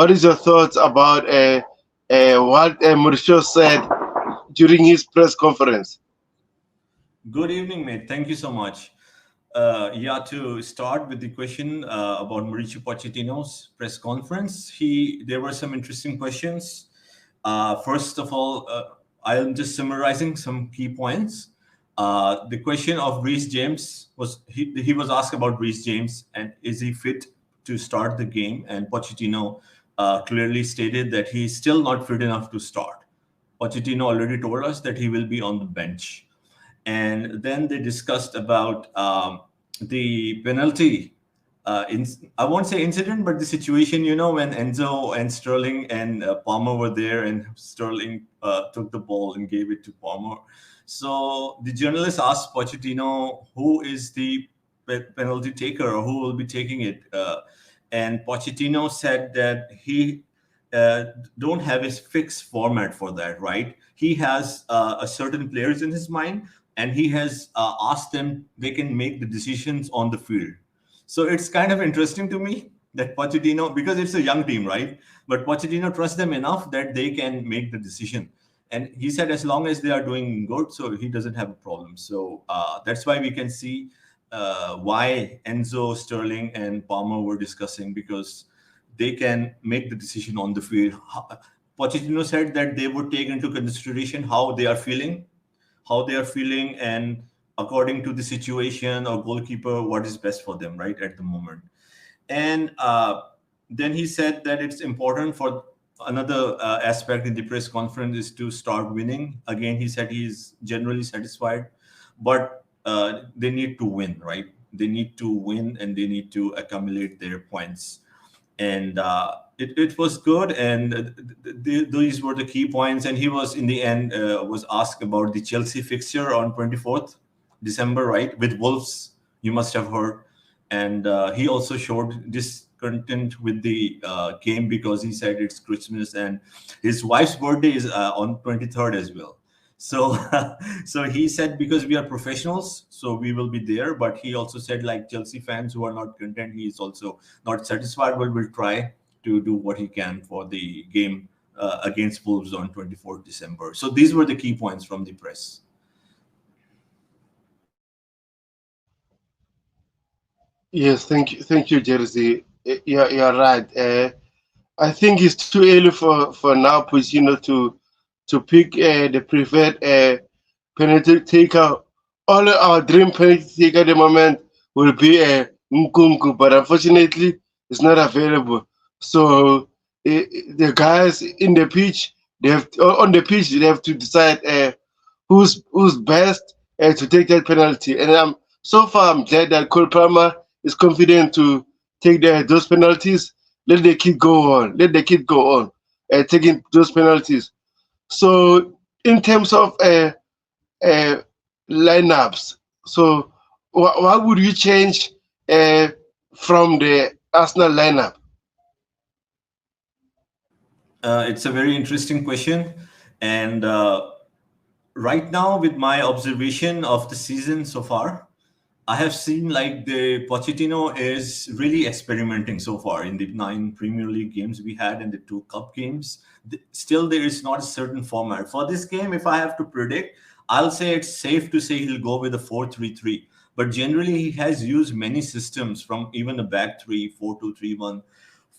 what is your thoughts about what Mauricio said during his press conference? Good evening, mate. Thank you so much. Yeah, to start with the question about Mauricio Pochettino's press conference, there were some interesting questions. First of all, I'm just summarizing some key points. The question of Reece James he was asked about Reece James and is he fit to start the game, and Pochettino clearly stated that he's still not fit enough to start. Pochettino already told us that he will be on the bench. And then they discussed about the penalty. I won't say incident, but the situation, when Enzo and Sterling and Palmer were there, and Sterling took the ball and gave it to Palmer. So the journalist asked Pochettino, who is the penalty taker, or who will be taking it? And Pochettino said that he uh, don't have a fixed format for that, right? He has a certain players in his mind, and he has asked them they can make the decisions on the field. So it's kind of interesting to me that Pochettino, because it's a young team, right? But Pochettino trusts them enough that they can make the decision. And he said as long as they are doing good, so he doesn't have a problem. So that's why we can see why Enzo, Sterling, and Palmer were discussing, because they can make the decision on the field. Pochettino said that they would take into consideration how they are feeling, and according to the situation or goalkeeper, what is best for them right at the moment. And then he said that it's important for another aspect in the press conference is to start winning. Again, he said he's generally satisfied, but they need to win, right? They need to win and they need to accumulate their points. And it was good, and these were the key points. And he was in the end was asked about the Chelsea fixture on 24th December, right, with Wolves. You must have heard. And he also showed discontent with the game, because he said it's Christmas and his wife's birthday is on 23rd as well. So so he said, because we are professionals, so we will be there. But he also said, like Chelsea fans who are not content, he is also not satisfied, but will try to do what he can for the game against Wolves on 24th December. So these were the key points from the press. Yes, thank you, Jersey. You're right. I think it's too early for now, Pochettino to pick the preferred penalty taker. All our dream penalty taker at the moment will be Nkunku, but unfortunately, it's not available. So the guys in the pitch, on the pitch, they have to decide who's best to take that penalty. And so far I'm glad that Cole Palmer is confident to take those penalties. Let the kid go on. Let the kid go on taking those penalties. So in terms of uh, lineups, so what would you change uh, from the Arsenal lineup? It's a very interesting question. And right now, with my observation of the season so far, I have seen like the Pochettino is really experimenting so far in the 9 Premier League games we had and the 2 cup games. Still, there is not a certain format for this game. If I have to predict, I'll say it's safe to say he'll go with a 4-3-3. But generally, he has used many systems, from even a back three, 4-2-3-1,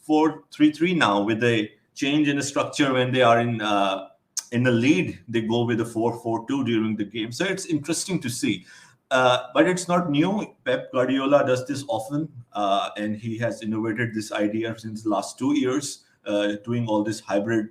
4-3-3 now, with a change in the structure when they are in the lead. They go with a 4-4-2 during the game. So it's interesting to see. But it's not new. Pep Guardiola does this often, and he has innovated this idea since the last 2 years, doing all this hybrid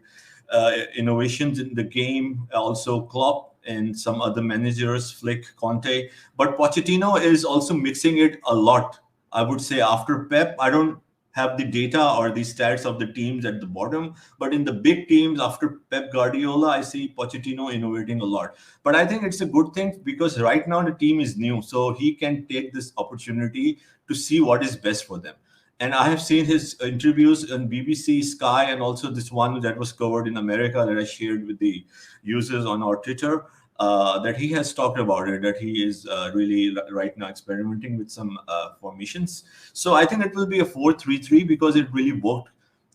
innovations in the game. Also, Klopp and some other managers, Flick, Conte. But Pochettino is also mixing it a lot. I would say after Pep, I don't have the data or the stats of the teams at the bottom, but in the big teams after Pep Guardiola, I see Pochettino innovating a lot. But I think it's a good thing, because right now the team is new, so he can take this opportunity to see what is best for them. And I have seen his interviews on BBC, Sky, and also this one that was covered in America that I shared with the users on our Twitter. That he has talked about it, that he is really right now experimenting with some formations. So I think it will be a 4-3-3, because it really worked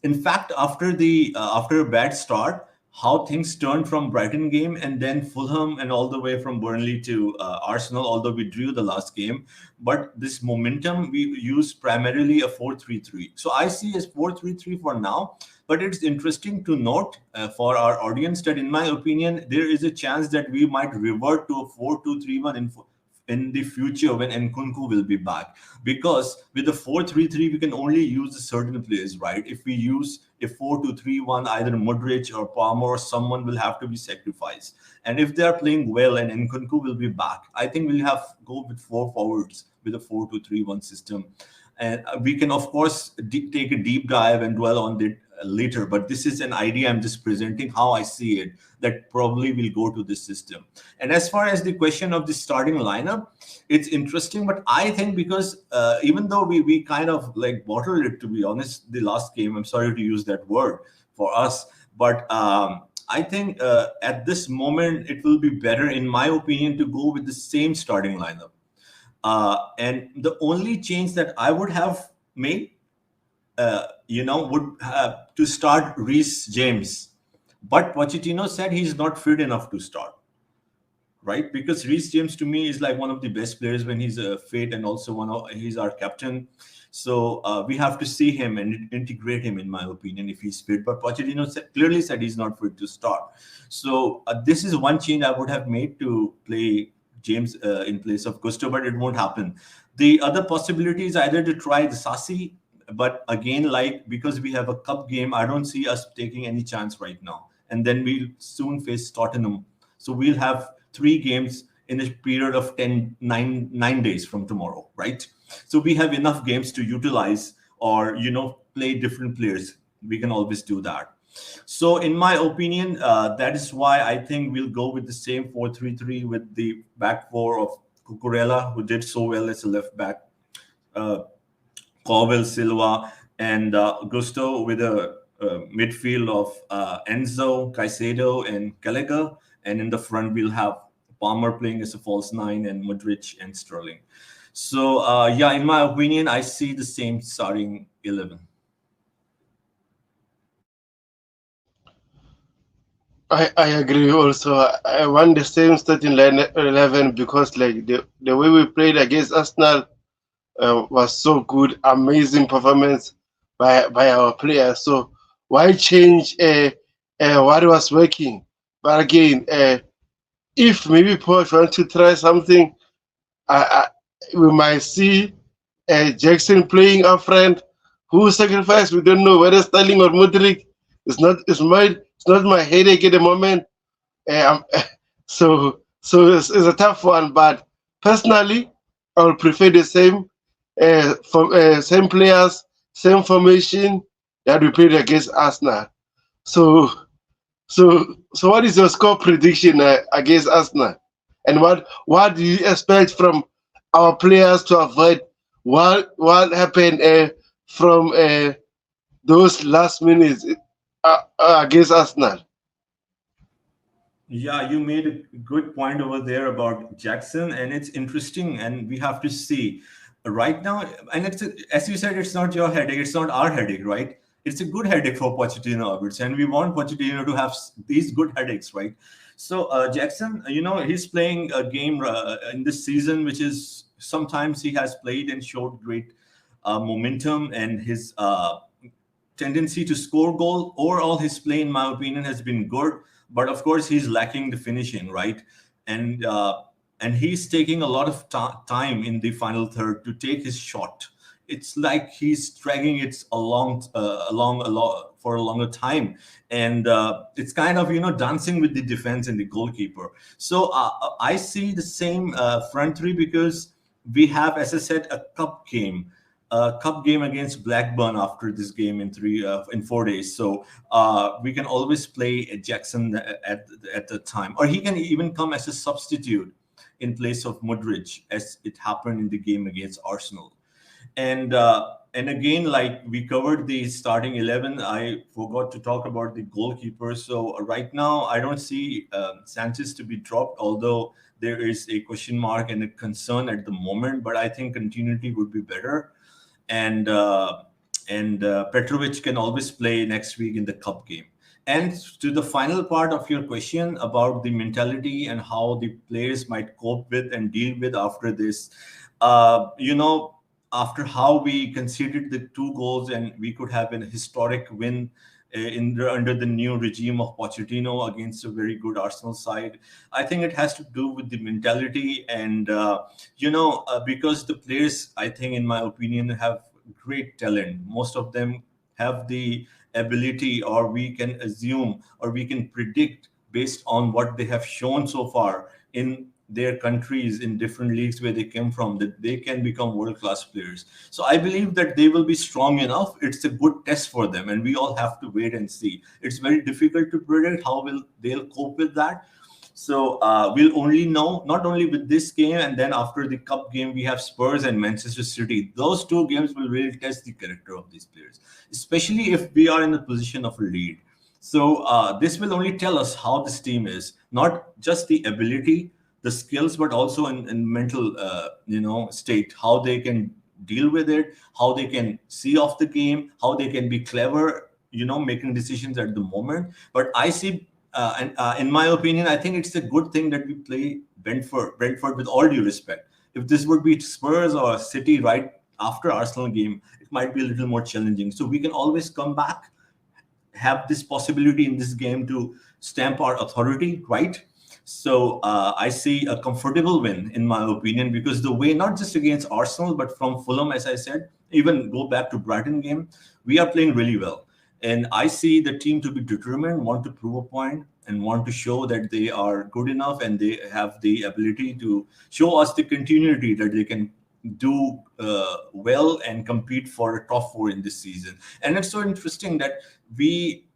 In fact, after a bad start, how things turned from Brighton game and then Fulham and all the way from Burnley to Arsenal, although we drew the last game. But this momentum, we use primarily a 4-3-3. So I see as 4-3-3 for now. But it's interesting to note for our audience that, in my opinion, there is a chance that we might revert to a 4-2-3-1 in the future when Nkunku will be back. Because with the 4-3-3, we can only use certain players, right? If we use a 4-2-3-1, either Modric or Palmer or someone will have to be sacrificed. And if they are playing well and Nkunku will be back, I think we'll have go with four forwards with a 4-2-3-1 system. And we can, of course, take a deep dive and dwell on it later. But this is an idea I'm just presenting how I see it, that probably will go to this system. And as far as the question of the starting lineup, it's interesting. But I think because even though we kind of like bottled it, to be honest, the last game, I'm sorry to use that word for us, but I think at this moment, it will be better, in my opinion, to go with the same starting lineup. And the only change that I would have made, would have to start Reece James. But Pochettino said he's not fit enough to start, right? Because Reece James to me is like one of the best players when he's fit, and also he's our captain. So we have to see him and integrate him, in my opinion, if he's fit. But Pochettino clearly said he's not fit to start. So this is one change I would have made to play James in place of Gusto, but it won't happen. The other possibility is either to try the Sassi, but again, like, because we have a cup game, I don't see us taking any chance right now. And then we'll soon face Tottenham. So we'll have 3 games in a period of 9 days from tomorrow, right? So we have enough games to utilize or, play different players. We can always do that. So, in my opinion, that is why I think we'll go with the same 4-3-3 with the back four of Cucurella, who did so well as a left back, uh, Cowell, Silva, and Gusto, with a midfield of Enzo, Caicedo, and Gallagher. And in the front, we'll have Palmer playing as a false nine, and Modric and Sterling. So, yeah, in my opinion, I see the same starting 11. I agree also. I want the same starting line 11 because like the way we played against Arsenal was so good, amazing performance by our players. So why change what was working? But again, if maybe Paul want to try something, I, we might see Jackson playing up front. Who sacrificed? We don't know whether Sterling or Modric. It's not my headache at the moment. So it's a tough one. But personally, I would prefer the same players, same formation that we played against Arsenal. So so what is your score prediction against Arsenal? And what do you expect from our players to avoid what happened from those last minutes against Arsenal? Yeah, you made a good point over there about Jackson, and it's interesting, and we have to see right now. And as you said, it's not your headache, it's not our headache, right? It's a good headache for Pochettino, I would say, and we want Pochettino to have these good headaches, right? So Jackson, he's playing a game in this season, which is sometimes he has played and showed great momentum, and his tendency to score goal. Overall, his play, in my opinion, has been good, but of course, he's lacking the finishing, right? And and he's taking a lot of time in the final third to take his shot. It's like he's dragging it along a lot for a longer time, and it's kind of dancing with the defense and the goalkeeper. So I see the same front three because we have, as I said, a cup game against Blackburn after this game in 4 days. So we can always play Jackson at the time, or he can even come as a substitute in place of Modric, as it happened in the game against Arsenal. And again, like we covered the starting 11, I forgot to talk about the goalkeeper. So right now, I don't see Sanchez to be dropped, although there is a question mark and a concern at the moment. But I think continuity would be better. And and Petrovic can always play next week in the cup game. And to the final part of your question about the mentality and how the players might cope with and deal with after this, you know, after how we conceded the 2 goals and we could have a historic win under the new regime of Pochettino against a very good Arsenal side. I think it has to do with the mentality and because the players, I think, in my opinion, have great talent. Most of them have the ability, or we can assume, or we can predict based on what they have shown so far in their countries in different leagues where they came from, that they can become world class players. So I believe that they will be strong enough. It's a good test for them, and we all have to wait and see. It's very difficult to predict how will they'll cope with that. So we'll only know not only with this game, and then after the cup game, we have Spurs and Manchester City. Those 2 games will really test the character of these players, especially if we are in a position of a lead. So this will only tell us how this team is, not just the ability, the skills, but also in mental, state, how they can deal with it, how they can see off the game, how they can be clever, making decisions at the moment. But I see and in my opinion, I think it's a good thing that we play Brentford with all due respect. If this would be Spurs or City right after Arsenal game, it might be a little more challenging. So we can always come back, have this possibility in this game to stamp our authority, right? So I see a comfortable win, in my opinion, because the way, not just against Arsenal, but from Fulham, as I said, even go back to Brighton game, we are playing really well. And I see the team to be determined, want to prove a point, and want to show that they are good enough and they have the ability to show us the continuity that they can do well and compete for a top 4 in this season. And it's so interesting that we,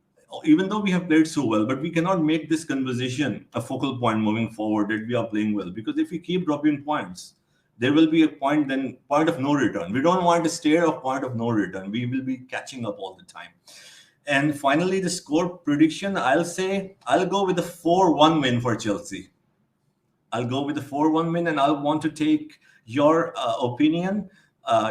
even though we have played so well, but we cannot make this conversation a focal point moving forward that we are playing well. Because if we keep dropping points, there will be a point of no return. We don't want to stay at point of no return. We will be catching up all the time. And finally, the score prediction, I'll go with a 4-1 win for Chelsea. I'll go with the 4-1 win, and I'll want to take your opinion,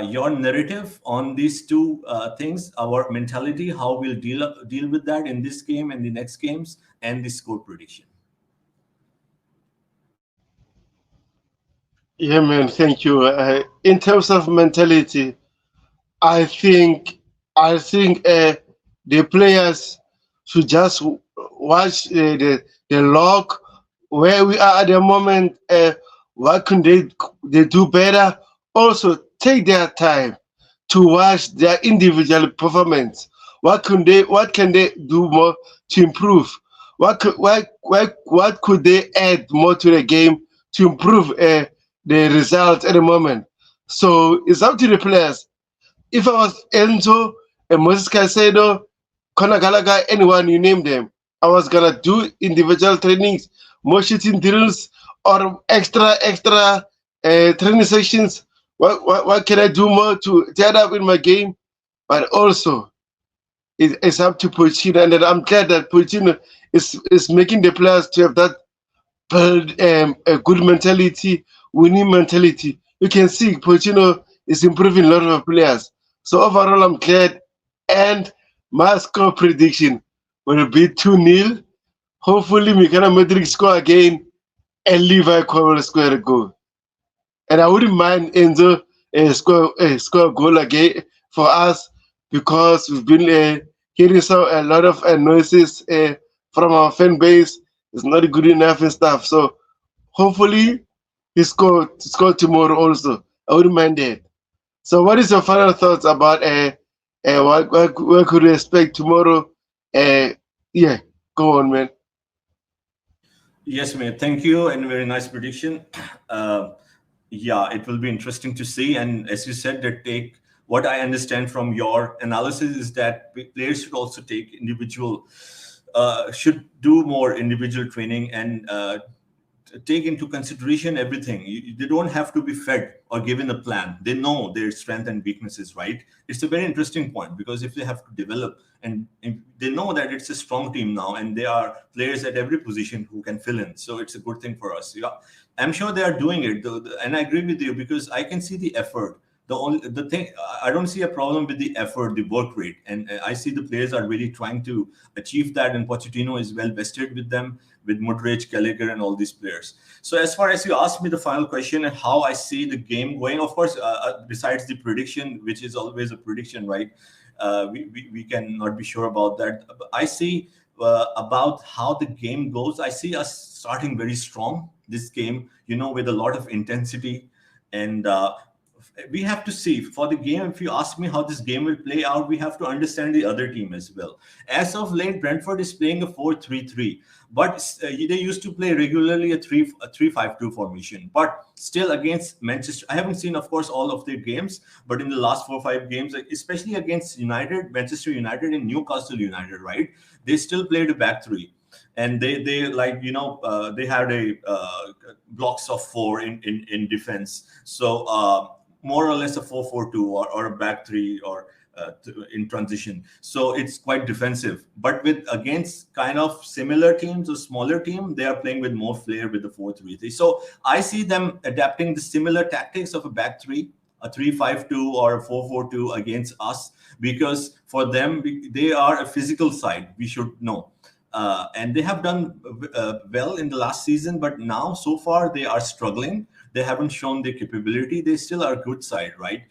your narrative on these two things, our mentality, how we'll deal with that in this game and the next games, and the score prediction. Yeah, man. Thank you. In terms of mentality, I think the players should just watch the log where we are at the moment. What can they do better? Also, take their time to watch their individual performance. What can they do more to improve? What could they add more to the game to improve the results at the moment? So it's up to the players. If I was Enzo and Moses Caicedo, Conor Gallagher, anyone you name them, I was gonna do individual trainings, more shooting drills, or extra training sessions. What can I do more to add up in my game? But also, it's up to Pochettino, and I'm glad that Pochettino is making the players to have that build a good mentality, winning mentality. You can see Pochettino is improving a lot of players. So overall, I'm glad. And my score prediction will be 2-0. Hopefully, Mikana Madrid score again and Levi Cowell score a goal. And I wouldn't mind Enzo score a goal again for us because we've been hearing a lot of noises from our fan base. It's not good enough and stuff. So hopefully he score tomorrow also. I wouldn't mind that. So what is your final thoughts about what could we expect tomorrow? Yeah, go on, man. Yes, mate. Thank you, and very nice prediction. Uh, yeah, it will be interesting to see. And as you said, that take what I understand from your analysis is that players should also take should do more individual training and take into consideration everything. They don't have to be fed or given a plan. They know their strength and weaknesses, right? It's a very interesting point because if they have to develop and if they know that it's a strong team now and there are players at every position who can fill in. So it's a good thing for us. Yeah, I'm sure they are doing it. And I agree with you because I can see the effort The thing, I don't see a problem with the effort, the work rate, and I see the players are really trying to achieve that. And Pochettino is well vested with them, with Modric, Gallagher, and all these players. So as far as you asked me the final question and how I see the game going, of course, besides the prediction, which is always a prediction, right? We cannot be sure about that. I see about how the game goes. I see us starting very strong this game, with a lot of intensity. And we have to see for the game. If you ask me how this game will play out, we have to understand the other team as well. As of late, Brentford is playing a 4-3-3, but they used to play regularly a 3-5-2 formation. But still, against Manchester, I haven't seen, of course, all of their games, but in the last 4 or 5 games, especially against United, Manchester United and Newcastle United, right, they still played a back three. And they like, they had a blocks of four in defense. So more or less a 4-4-2 or a back three, or in transition. So it's quite defensive. But with against kind of similar teams or smaller team, they are playing with more flair with the 4-3-3. So I see them adapting the similar tactics of a back three, a 3-5-2 or a 4-4-2 against us, because for them, they are a physical side, we should know. And they have done well in the last season, but now so far they are struggling. They haven't shown their capability. They still are a good side, right?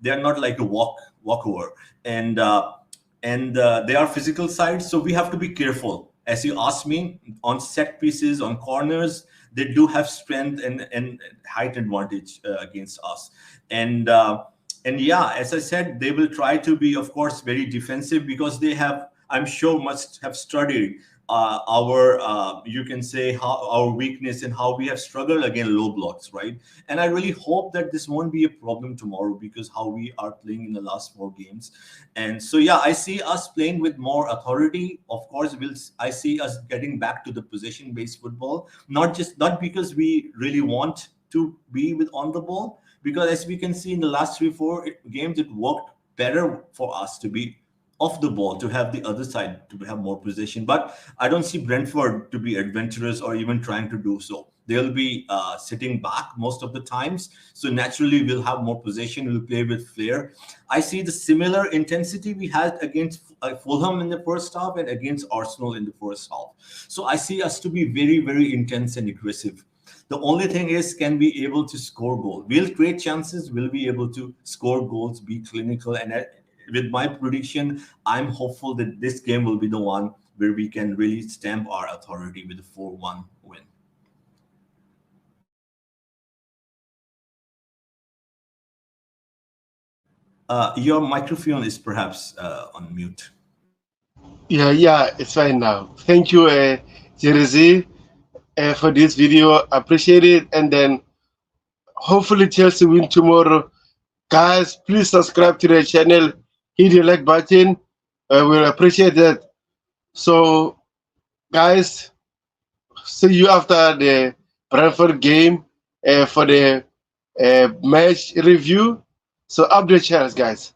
They are not like a walkover, and they are physical side. So we have to be careful. As you asked me, on set pieces, on corners, they do have strength and height advantage against us. And yeah, as I said, they will try to be, of course, very defensive, because they have, I'm sure, must have studied our you can say how our weakness and how we have struggled against low blocks, right? And I really hope that this won't be a problem tomorrow, because how we are playing in the last 4 games. And so yeah, I see us playing with more authority. Of course, I see us getting back to the possession based football, not because we really want to be with on the ball, because as we can see in the last 3-4 games, it worked better for us to be off the ball, to have the other side, to have more possession. But I don't see Brentford to be adventurous or even trying to do so. They'll be sitting back most of the times. So naturally, we'll have more possession. We'll play with flair. I see the similar intensity we had against Fulham in the first half and against Arsenal in the first half. So I see us to be very, very intense and aggressive. The only thing is, can we able to score goals? We'll create chances. We'll be able to score goals, be clinical. And with my prediction, I'm hopeful that this game will be the one where we can really stamp our authority with a 4-1 win. Your microphone is perhaps on mute. Yeah, it's fine now. Thank you, Jersey, for this video. Appreciate it. And then hopefully Chelsea win tomorrow. Guys, please subscribe to the channel. Hit the like button. We'll appreciate that. So, guys, see you after the Brentford game for the match review. So, update channels, guys.